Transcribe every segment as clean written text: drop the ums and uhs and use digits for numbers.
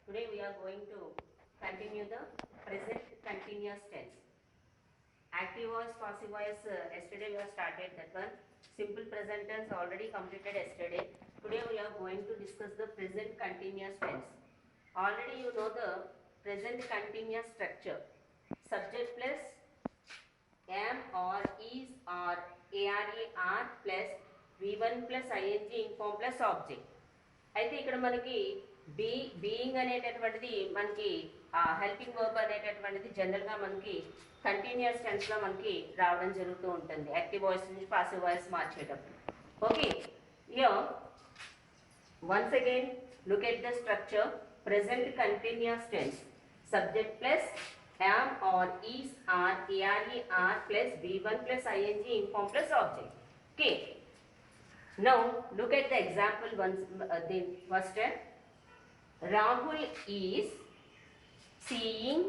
Today we are going to continue the present continuous tense. Active voice, passive voice, yesterday we have started that one. Simple present tense already completed yesterday. Today we are going to discuss the present continuous tense. Already you know the present continuous structure. Subject plus am or is or are plus v1 plus ing inform plus object. అయితే ఇక్కడ మనకి being అనేటటువంటిది మనకి helping verb అనేటటువంటిది జనరల్గా మనకి continuous టెన్స్లో మనకి రావడం జరుగుతూ ఉంటుంది యాక్టివ్ వాయిస్ నుంచి పాసివ్ వాయిస్ మార్చేటప్పుడు. Okay, here once again look at the structure. Present continuous tense subject plus am or is are are plus v1 plus ing inform plus object. Okay, now look at the example once. The first Rahul is seeing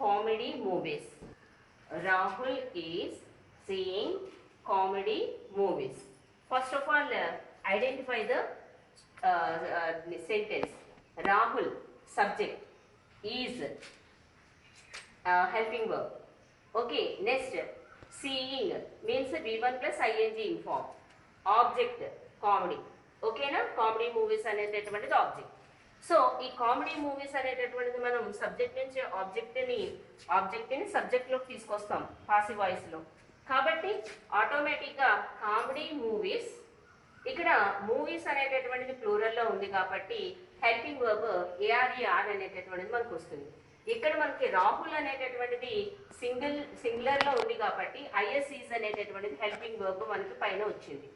comedy movies. Rahul is seeing comedy movies. First of all, identify the sentence. Rahul subject, is helping verb. Okay, next seeing means v1 plus ing inform. Object comedy. ఓకేనా, comedy movies అనేటటువంటిది object. So ఈ comedy movies అనేటటువంటిది మనం subject నుంచి ఆబ్జెక్ట్ని సబ్జెక్ట్లోకి తీసుకొస్తాం passive వాయిస్లో. కాబట్టి ఆటోమేటిక్గా కామెడీ మూవీస్, ఇక్కడ మూవీస్ అనేటటువంటిది ప్లూరల్లో ఉంది కాబట్టి హెల్పింగ్ వర్బ్ ఆర్ అనేటటువంటిది మనకు వస్తుంది. ఇక్కడ మనకి రాహుల్ అనేటటువంటిది సింగులర్లో ఉంది కాబట్టి ఐఎస్ఈస్ అనేటటువంటిది హెల్పింగ్ వర్బ్ మనకి పైన వచ్చింది.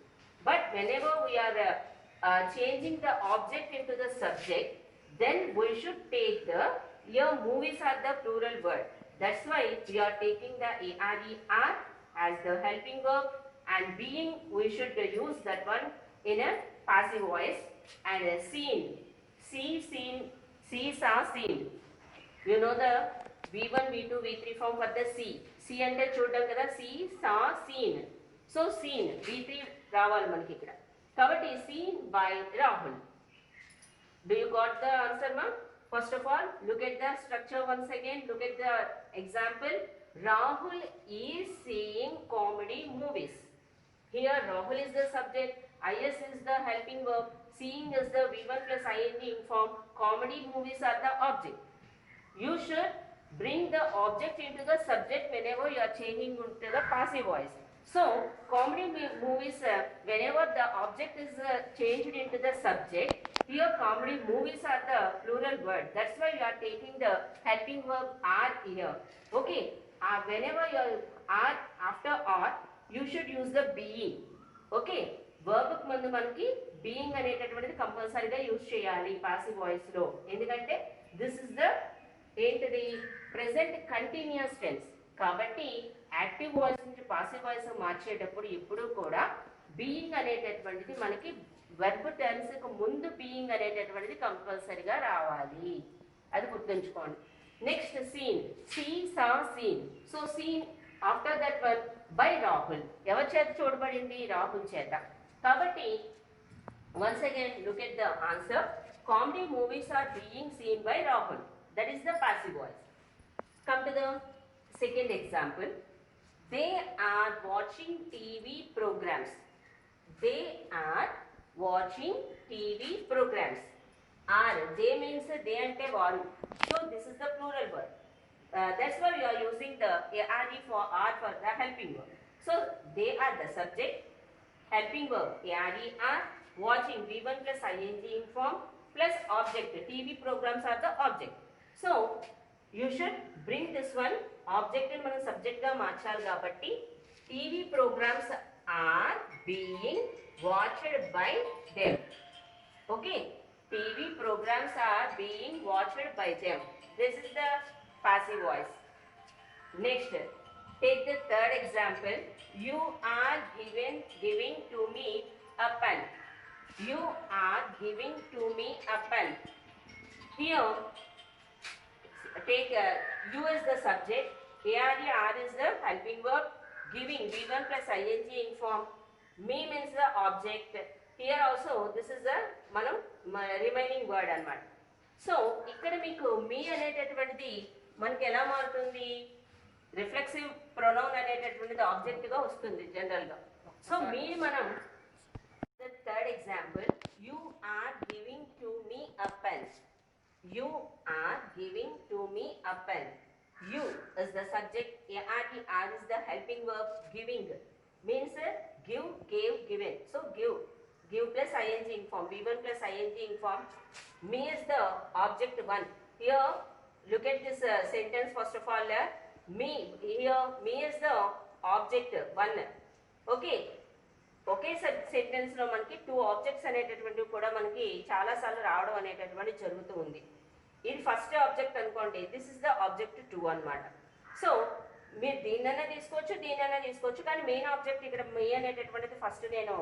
But whenever we are changing the object into the subject, then we should take here movies are the plural word. That's why we are taking the are as the helping verb, and being we should use that one in a passive voice. And seen, sees are seen. You know the v1, v2, v3 form for the see ante చూడడం కదా, see, saw, seen. So seen v3 రావాలి మనకి ఇక్కడ. కాబట్టి seen by Rahul. Do you got the answer మా? First of all look at the structure once again. Look at the example. Rahul is seeing comedy movies. Here Rahul is the subject, is the helping verb, seeing is the v1 plus ing inform, comedy movies are the object. You should bring the object into the subject whenever you are changing into the passive voice. So comedy movies, whenever the object is changed into the subject, here comedy movies are the plural word. That's why you are taking the helping verb are here. Okay, whenever you are after are, you should use the being. Okay, verb ముందు మనకి being అనేటటువంటిది కంపల్సరీగా use చేయాలి passive voice లో. ఎందుకంటే this is the ఏంటిది present continuous tense. కాబట్టి active voice నుంచి పాసివ్ వాయిస్ మార్చేటప్పుడు ఎప్పుడు కూడా బీయింగ్ అనేటటువంటిది మనకి వెర్బ్ టర్మ్స్కి ముందు బీయింగ్ అనేటటువంటిది కంపల్సరీగా రావాలి, అది గుర్తుంచుకోండి. Next scene, see, saw, seen. So seen after that one by Rahul. ఎవరి చేత చూడబడింది? రాహుల్ చేత. కాబట్టి once again look at the answer. Comedy movies are being seen by Rahul. That is the passive voice. Come to the second example. They are watching TV programs. They are watching TV programs. Are, they means they ante varu. So this is the plural word. That's why we are using the are for the helping verb. So they are the subject, helping verb are, watching v1 plus ing inform plus object. TV programs are the object. So you should bring this one object in మనం subject గా మార్చాలి కాబట్టి TV programmes are being watched by them. Okay, TV programmes are being watched by them. This is the passive voice. Next, take the third example. You are giving to me a pen. You are giving to me a pen. Here take you is the subject, are is the helping verb, giving v1 plus ing inform, me means the object. Here also this is the మనం remaining word అన్నమాట. So ఇక్కడ మీకు మీ అనేటటువంటిది మనకి ఎలా మారుతుంది, reflexive pronoun అనేటటువంటిది object గా వస్తుంది జనరల్ గా. సో మీ మనం the third example, you are giving to me a pen. You are giving to me a pen. You is the subject, are is the helping verb, giving means give, gave, given. So give plus ing in form, v1 plus ing in form. Me is the object one. Here look at this sentence first of all. Me, here me is the object one. Okay, okay sentence లో మనకి two objects అనేటటువంటివి కూడా మనకి చాలా సార్లు రావడం అనేటటువంటి జరుగుతూ ఉంది. ఇది ఫస్ట్ ఆబ్జెక్ట్ అనుకోండి, దిస్ ఇస్ ద ఆబ్జెక్ట్ 2 అన్నమాట. సో మీరు దీన్నైనా తీసుకోవచ్చు, కానీ మెయిన్ ఆబ్జెక్ట్ ఇక్కడ మీ అనేటటువంటిది ఫస్ట్ నేను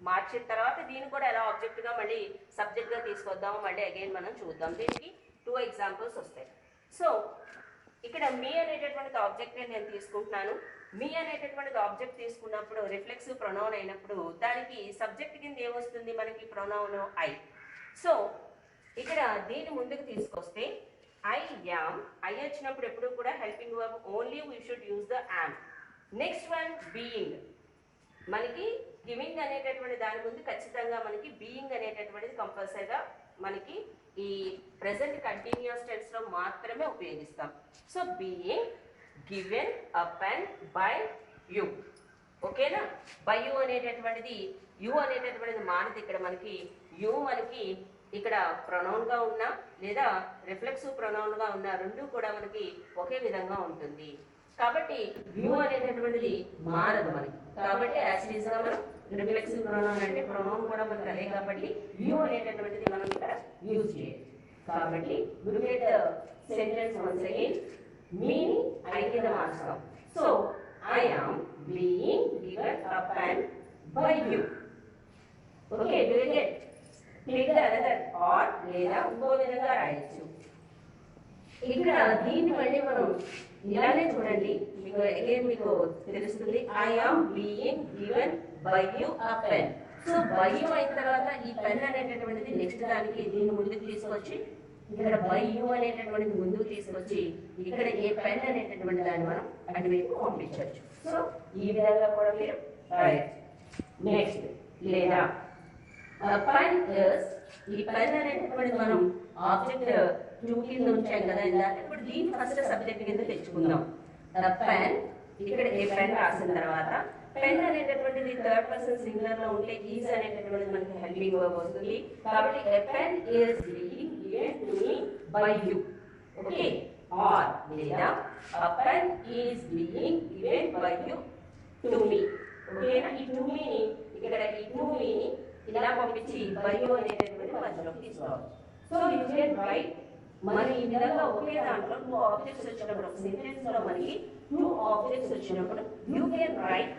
మార్చిన తర్వాత దీన్ని కూడా ఎలా ఆబ్జెక్ట్ గా మళ్ళీ సబ్జెక్ట్ గా తీసుకొద్దాము, మళ్ళీ అగైన్ మనం చూద్దాం. దీనికి 2 ఎగ్జాంపుల్స్ వస్తాయి. సో ఇక్కడ మీ అనేటటువంటి ఆబ్జెక్ట్ నేను తీసుకుంటున్నాను. మీ అనేటటువంటిది ఆబ్జెక్ట్ తీసుకున్నప్పుడు రిఫ్లెక్సివ్ ప్రొనౌన్ అయినప్పుడు దానికి సబ్జెక్ట్ కింద ఏమొస్తుంది మనకి ప్రొనౌన్ ఐ. సో ఇక్కడ దీన్ని ముందుకు తీసుకొస్తే ఐ యామ్, ఐ వచ్చినప్పుడు ఎప్పుడు కూడా helping verb only we should use the yam. Next one being, మనకి గివింగ్ అనేటటువంటి దాని ముందు ఖచ్చితంగా మనకి బీయింగ్ అనేటటువంటిది కంపల్సరీగా మనకి ఈ ప్రెసెంట్ కంటిన్యూస్ టెన్స్ లో మాత్రమే ఉపయోగిస్తాం. So being given a pen by you. ఓకేనా? బై యు అనేటటువంటిది యు అనేటటువంటిది మానది. ఇక్కడ మనకి యు మనకి ఇక్కడ ప్రొనౌన్ గా ఉన్నా లేదా రిఫ్లెక్సివ్ ప్రొనౌన్ గా ఉన్నా రెండు కూడా మనకి ఒకే విధంగా ఉంటుంది. కాబట్టి యు అనేటటువంటిది మారదు మనకి. కాబట్టి యాజ్ ఇట్ ఈస్ గా మనం రిఫ్లెక్సివ్ ప్రొనౌన్ అంటే ప్రొనౌన్ కూడా మనకి అదే కాబట్టి యు అనేటటువంటిది మనం ఇక్కడ యూజ్ చేయాలి. కాబట్టి look at the sentence once again. Me I కింద మార్చుతాం. So I am being given a pen by you. Okay, do you get? Take the another or లేదా ఇంకో విధంగా రాయొచ్చు. ఇక్కడ దీన్ని మళ్ళీ మనం ఇలానే చూడండి, మీకు అగైన్ మీకు తెలుస్తుంది. I am being given by you a pen. So by you అయిన తర్వాత ఈ పెన్ అనేటటువంటిది నెక్స్ట్ దానికి దీన్ని ముందుకు తీసుకొచ్చి ఇక్కడ బై యు అనేటటువంటిది ముందుకు తీసుకొచ్చి ఇక్కడ ఏ పెన్ అనేటటువంటి దాన్ని మనం అటువైపు పంపించవచ్చు. సో ఈ విధంగా కూడా మీరు రాయొచ్చు. నెక్స్ట్ లేదా పెన్ ఇస్, ఈ పెన్ అనేటటువంటిది మనం ఆబ్జెక్ట్ 2 కింద ఉంచాం కదా ఇందాక. ఇప్పుడు దీన్ని ఫస్ట్ సబ్జెక్ట్ కింద తెచ్చుకుందాం. పెన్, ఇక్కడ ఏ పెన్ రాసిన తర్వాత పెన్ అనేటటువంటిది థర్డ్ పర్సన్ సింగులర్ లో ఉంటే ఈజ్ అనేటటువంటిది మనకి హెల్పింగ్ వర్బ్ వస్తుంది. కాబట్టి a pen is being given to me by you. Okay, or లేదా a pen is being given by you to me. Okay నా, ఈ to me ని ఇక్కడ ఈ to me ని ఇలా పంపించి by you అనేటటువంటి మధ్యలోకి తీసుకోవాలి. సో యు కెన్ రైట్, మరి ఈ విధంగా ఒకే దాంట్లో 2 ఆబ్జెక్ట్స్ వచ్చినప్పుడు ఒక సెంటెన్స్ లో మనకి 2 ఆబ్జెక్ట్స్ వచ్చినప్పుడు యు కెన్ రైట్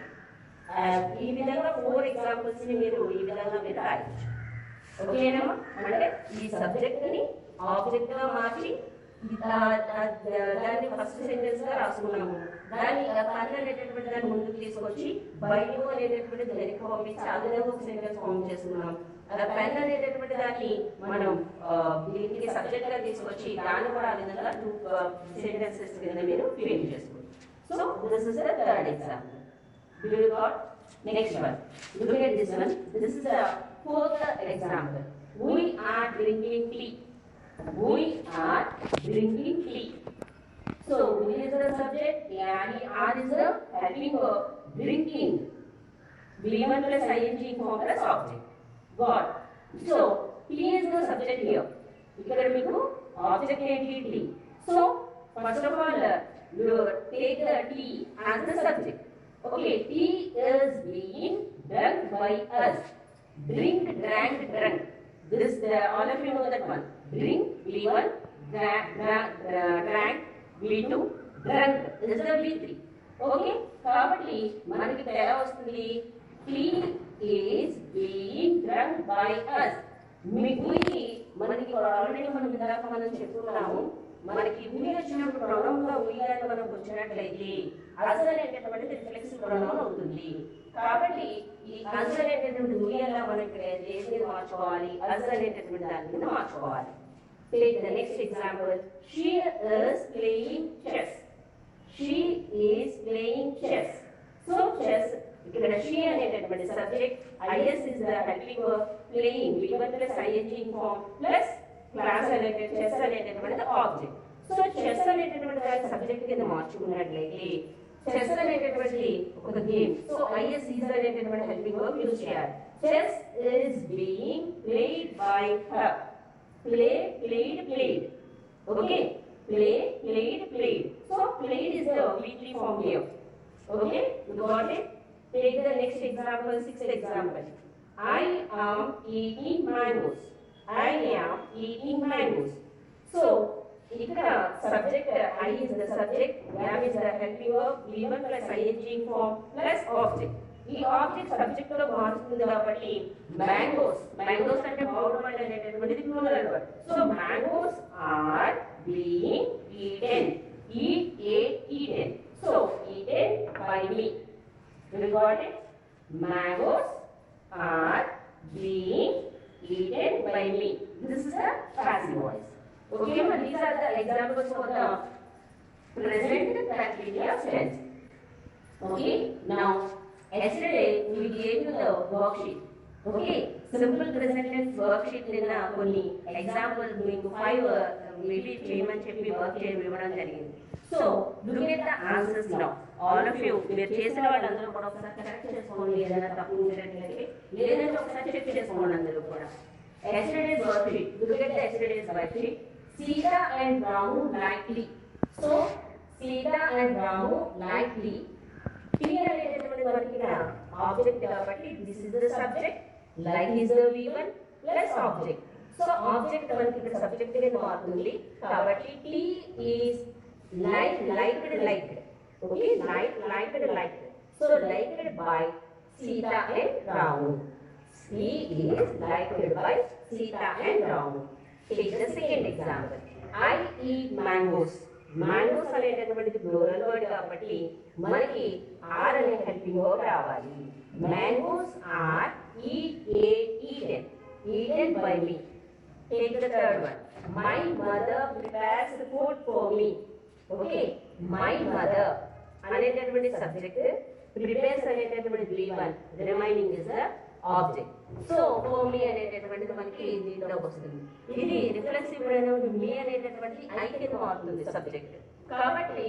ఈ విధంగా 4 ఎగ్జాంపుల్స్ ని మీరు ఈ విధంగా మీరు రాయొచ్చు. ఓకేనా? అంటే ఈ సబ్జెక్ట్ ని ఆబ్జెక్ట్ గా మార్చి దాన్ని ఫస్ట్ సెంటెన్స్ గా రాసుకున్నాము. దాన్ని పెన్ అనేటటువంటి దాన్ని ముందుకు తీసుకొచ్చి బై యు అనేటటువంటి వెనక్కి పంపించి ఆ విధంగా ఒక సెంటెన్స్ ఫామ్ చేసుకున్నాం. పెన్ అనేటటువంటి దాన్ని మనం దీనికి సబ్జెక్ట్ గా తీసుకొచ్చి దాన్ని కూడా ఆ విధంగా 2 సెంటెన్సెస్ కింద మీరు ఫ్రేమ్ చేసుకోవచ్చు. So this is the third example. Do you got? Next one. Look at this one. This is the fourth example. We are drinking tea. We are drinking tea. So we is the subject and are is the helping verb. Drinking. V1 plus ing form plus object. Got? So tea is the subject here. ఇక్కడ మీకు object ఏంటి? tea. So first of all, you take the tea as the subject. Okay, tea is being drunk by us. Drink, drank, drunk. This all of you know that one. Drink, V1, drank, V2, drunk. This is the V3. Okay, కాబట్టి మనకి ఇక్కడ ఎలా వస్తుంది? Tea is being drunk by us. మిగిలి మనకి already మనం ఇందాక మనం చెప్పుకున్నాము, మనకి ఉని వచ్చినప్పుడు ప్రొనౌన్ గా ఉయ్యాలని మనం వచ్చినట్లయితే అసలు అనేటటువంటి రిఫ్లెక్సివ్ ప్రొనౌన్ అవుతుంది. కాబట్టి ఈ అసలు అనేటటువంటి ఉయ్యాల మనం ఇక్కడ దేని మార్చుకోవాలి? అసలు అనేటటువంటి దాని కింద మార్చుకోవాలి. Take the next example. She is playing chess. She is playing chess. So chess, ఇక్కడ she అనేటటువంటి subject, is is the helping verb, playing v1 plus ing in form plus class అనేటటువంటి chess అనేటటువంటి ఆబ్జెక్ట్. సో చెస్ అనేటటువంటి దాని subject కింద మార్చుకున్నట్లయితే chess అనేటటువంటి ఒక game. So is is అనేటటువంటి హెల్పింగ్ వర్బ్ యూజ్ చేయాలి. Chess is being played by her. Play, played, played. Okay, play, played, played. So played is the V3 form here. Okay, you got it? Take the next example, sixth example. I am eating mangoes. I am eating mangoes. So ఇక్కడ subject I is the subject, am is the helping verb, v1 plus ing form plus object. ఈ object subject లో మారుతుంది కాబట్టి mangoes, mangoes అంటే పౌడర్ పండు అనేటటువంటిది plural word. So mangoes are being eaten, eaten. So eaten by me. You got it? Mangoes are being eaten by me. This is the passive voice. Okay, but these are the examples for the present continuous tense. Okay, now yesterday we gave you the worksheet. Okay, simple present tense worksheet నిన్న కొన్ని example మీకు 5 maybe చేయమని చెప్పి work ఇవ్వడం జరిగింది. So look at the answers now. All of you, మీరు చేసిన వాళ్ళందరూ కూడా ఒకసారి కరెక్ట్ చేసుకోండి, ఏదైనా తప్పు ఉండేటట్లయితే లేదంటే ఒకసారి చెక్ చేసుకోండి అందరూ కూడా. Yesterday's worksheet, look at the yesterday's worksheet. Sita and Ramu likely. So Sita and Ramu likely. P అనేటటువంటి మనకి ఆబ్జెక్ట్ కాబట్టి this is the subject, like is the v1 plus object. So object మనకి ఇక్కడ subject గా మారుతుంది కాబట్టి T is liked. Okay, liked. So liked by Sita and Ramu. He is liked by Sita and Ramu. Take the second example. I eat mangoes. Mangoes అనేటటువంటిది plural word కాబట్టి మనకి are అనే helping verb రావాలి. Mangoes are eaten by me. Take the third one. My mother prepares food for me. Okay, my mother అనేటటువంటి subject, prepares అనేటటువంటి v1, remaining is the object. So for me అనేటటువంటిది మనకి దీంట్లోకి వస్తుంది. ఇది reflexive pronoun మీ అనేటటువంటి I కింద మారుతుంది సబ్జెక్ట్ కాబట్టి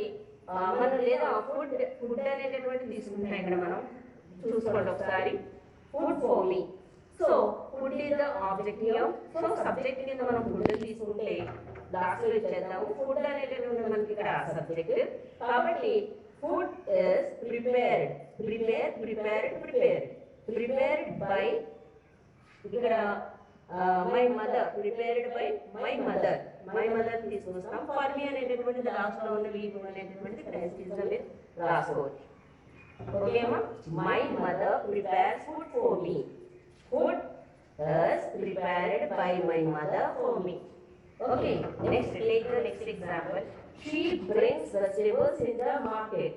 మనం లేదా ఫుడ్ అనేటటువంటి తీసుకుంటాం. ఇక్కడ మనం చూసుకోండి ఒకసారి, food for me. So food is the object here. So subject కింద మనం ఫుడ్ తీసుకుంటే లాస్ట్ లో ఇచ్చేద్దాము. ఫుడ్ అనేటటువంటి మనకి ఇక్కడ సబ్జెక్ట్ కాబట్టి ఫుడ్ ఇస్ ప్రిపేర్డ్ బై ఇక్కడ my mother, prepared by my mother తీసుకొస్తాం. ఫర్ మీ అనేటటువంటిది లాస్ట్ లో ఉన్న వీపు అనేటటువంటిది ఇక్కడ రాసుకోవచ్చు. ఓకేమా, my mother prepares food for me. Food is prepared by my mother for me. Okay, next, take the next example. She brings vegetables in the market.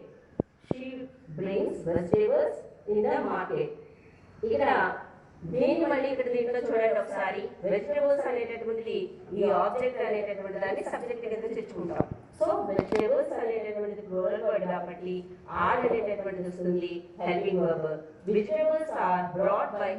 ఇక్కడ దీన్ని మళ్ళీ ఇక్కడ దీంట్లో చూడండి ఒకసారి. వెజిటేబుల్స్ అనేటటువంటిది ఈ ఆబ్జెక్ట్ అనేటటువంటి దాన్ని సబ్జెక్ట్ కింద తెచ్చుకుంటాం. సో వెజిటేబుల్స్ అనేటటువంటిది ప్లూరల్ వర్డ్ కాబట్టి ఆర్ అనేటటువంటిది వస్తుంది helping verb. Vegetables are brought by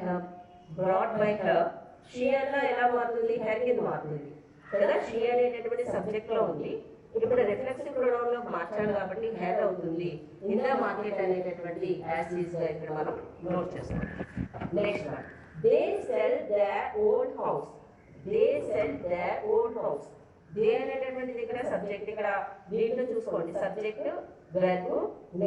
her. She అన్న ఎలా మారుతుంది, హెర్ కింద మారుతుంది కదా. షీ అనేటటువంటి సబ్జెక్ట్ లో ఉంది, ఇప్పుడు రిఫ్లెక్సివ్ ప్రొనౌన్ లో మార్చాలి కాబట్టి హెర్ అవుతుంది. ఇన్ ద మార్కెట్ అనేటటువంటిది యాజ్ ఈజ్ గా ఇక్కడ మనం నోట్ చేస్తాం. Next one, they sell their old house. They అనేటటువంటిది ఇక్కడ సబ్జెక్ట్. ఇక్కడ దీంట్లో చూసుకోండి, subject verb,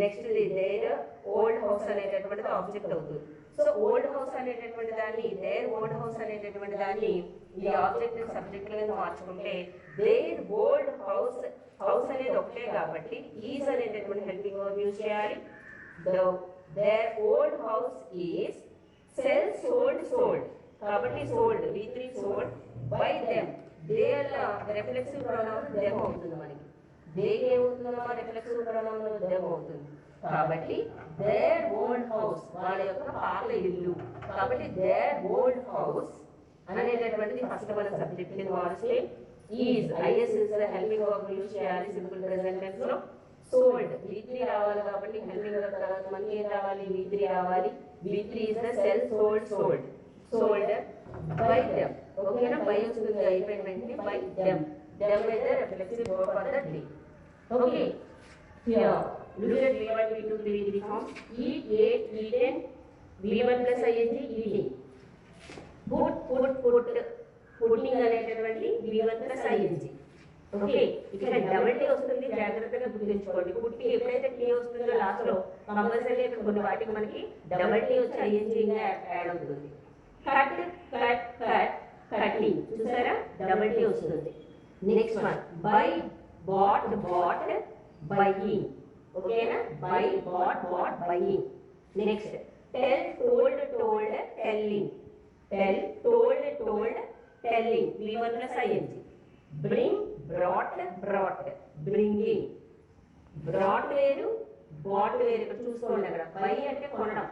next their old house అనేటటువంటిది ఆబ్జెక్ట్ అవుతుంది. సో ఓల్డ్ హౌస్ అనేటటువంటి దాన్ని, దేర్ ఓల్డ్ హౌస్ అనేటటువంటి దాన్ని ఈ ఆబ్జెక్ట్ సబ్జెక్ట్ గా మార్చుకుంటే దేర్ ఓల్డ్ హౌస్ అనేది ఒకటే కాబట్టి ఈజ్ అనేటటువంటి హెల్పింగ్ వర్బ్ యూజ్ చేయాలి. Their old house is sold కాబట్టి sold v3 sold by them. They reflexive pronoun them అవుతుంది మనకి. దే ఏమవుతుందమ్మా, రిఫ్లెక్సివ్ ప్రొనౌన్ దెమ్ అవుతుంది కాబట్టి దేర్ ఓల్డ్ హౌస్ వాళ్ళ యొక్క పాత ఇల్లు కాబట్టి దేర్ ఓల్డ్ హౌస్ అనేటటువంటిది ఫస్ట్ మన సబ్జెక్ట్ కింద మారిస్తే is is is helping verb use చేయాలి సింపుల్ ప్రెజెంట్ టెన్స్ లో. సోల్డ్ V3 రావాలి కాబట్టి హెల్పింగ్ వర్బ్ తర్వాత మనకి ఏం రావాలి, V3 రావాలి. V3 is the cell sold by them. ఓకేనా, బై వస్తుంది అయిపోయిన వెంటనే by them. Them is the reflexive verb for the day. Okay, here look at V1 V2 V3 form. Eat, ate, eaten. V1 plus ing eating. Putting అనేటటువంటి V1 plus ing. Okay, ఇక్కడ double T వస్తుంది, జాగ్రత్తగా గుర్తుంచుకోండి. పుట్టి ఎప్పుడైతే tea వస్తుందో last లో compulsory కొన్ని వాటికి మనకి డబుల్ టీ వచ్చి ఐఎన్జీ యాడ్ అవుతుంది. కట్ కట్ కట్ కటింగ్, చూసారా డబుల్ టీ వస్తుంది. Next one buy bought bought buying. ఓకేనా, buy bought bought buying. Next tell told told telling. Tell told told telling V1 plus ing. Bring brought brought bringing. Brought వేరు bought వేరు, ఇక్కడ చూసుకోండి. అక్కడ by అంటే కొనడం,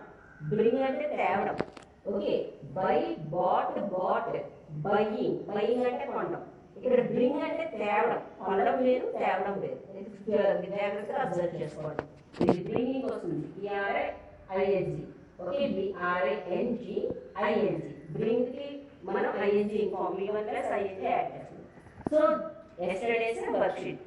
bring అంటే తేవడం. Okay, buy bought bought buying. Buying అంటే కొనడం. ఇక్కడ బ్రింగ్ అంటే తేవడం, కొనడం వేరు తేవడం వేరు. జాగ్రత్తగా అబ్జర్వ్ చేసుకోండి. ఇది బ్రింగింగ్ వస్తుంది BRING. Okay, BRING. బ్రింగ్ కి మనం ING form V1 plus ing add చేస్తాం. So yesterday's worksheet.